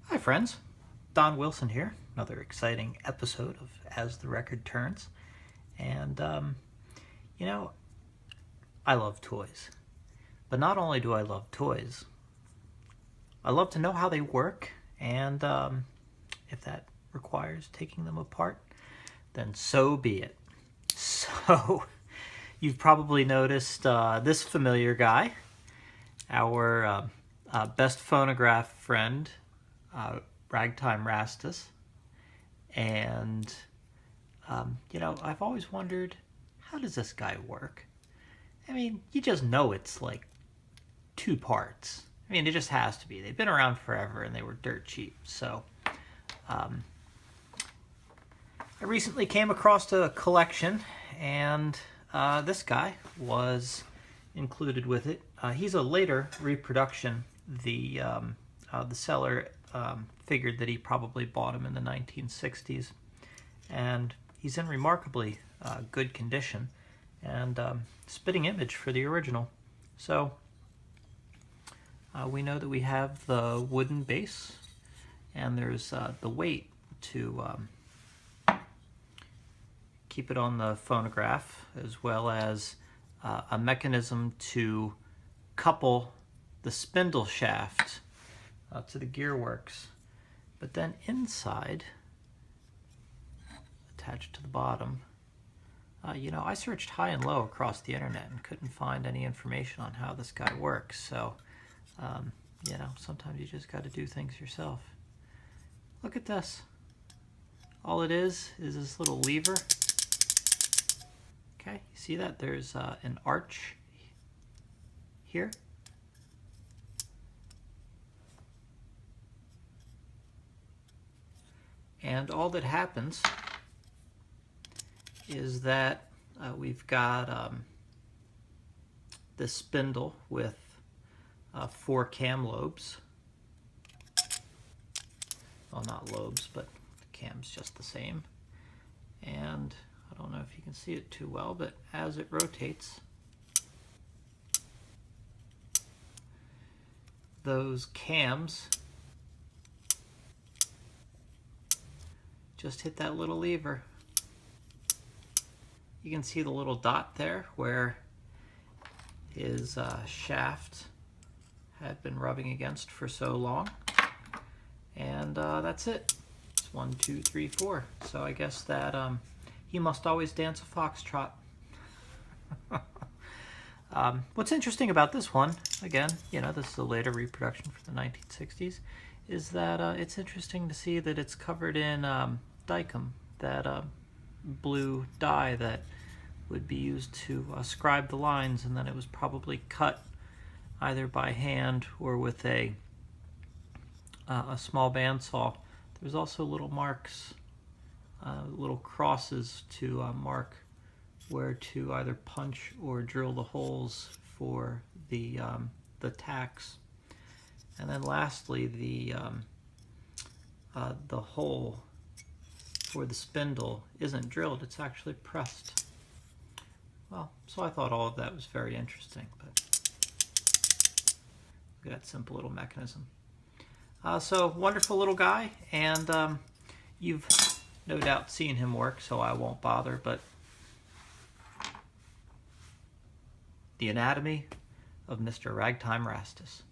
Hi friends, Don Wilson here. Another exciting episode of As the Record Turns. And, you know, I love toys. But not only do I love toys, I love to know how they work, and if that requires taking them apart, then so be it. So, you've probably noticed this familiar guy, our best phonograph friend, Ragtime Rastus. And, I've always wondered, how does this guy work? I mean, you just know it's like two parts. I mean, it just has to be. They've been around forever and they were dirt cheap. So, I recently came across a collection, and this guy was included with it. He's a later reproduction. The seller figured that he probably bought him in the 1960s, and he's in remarkably good condition, and spitting image for the original. So we know that we have the wooden base, and there's the weight to keep it on the phonograph, as well as a mechanism to couple the spindle shaft to the gearworks. But then inside, attached to the bottom, I searched high and low across the internet and couldn't find any information on how this guy works. So, sometimes you just got to do things yourself. Look at this. All it is this little lever. Okay, you see that? There's an arch here. And all that happens is that we've got this spindle with 4 cam lobes. Well, not lobes, but the cam's just the same. And I don't know if you can see it too well, but as it rotates, those cams just hit that little lever. You can see the little dot there where his shaft had been rubbing against for so long. And that's it. It's 1, 2, 3, 4. So I guess that he must always dance a foxtrot. What's interesting about this one, again, this is a later reproduction from the 1960s, is that it's interesting to see that it's covered in dicum, that blue dye that would be used to scribe the lines, and then it was probably cut either by hand or with a small bandsaw. There's also little marks, little crosses to mark where to either punch or drill the holes for the tacks. And then lastly, the hole for the spindle isn't drilled, it's actually pressed. Well, so I thought all of that was very interesting, but look at that simple little mechanism. So, wonderful little guy, and you've no doubt seen him work, so I won't bother, but the anatomy of Mr. Ragtime Rastus.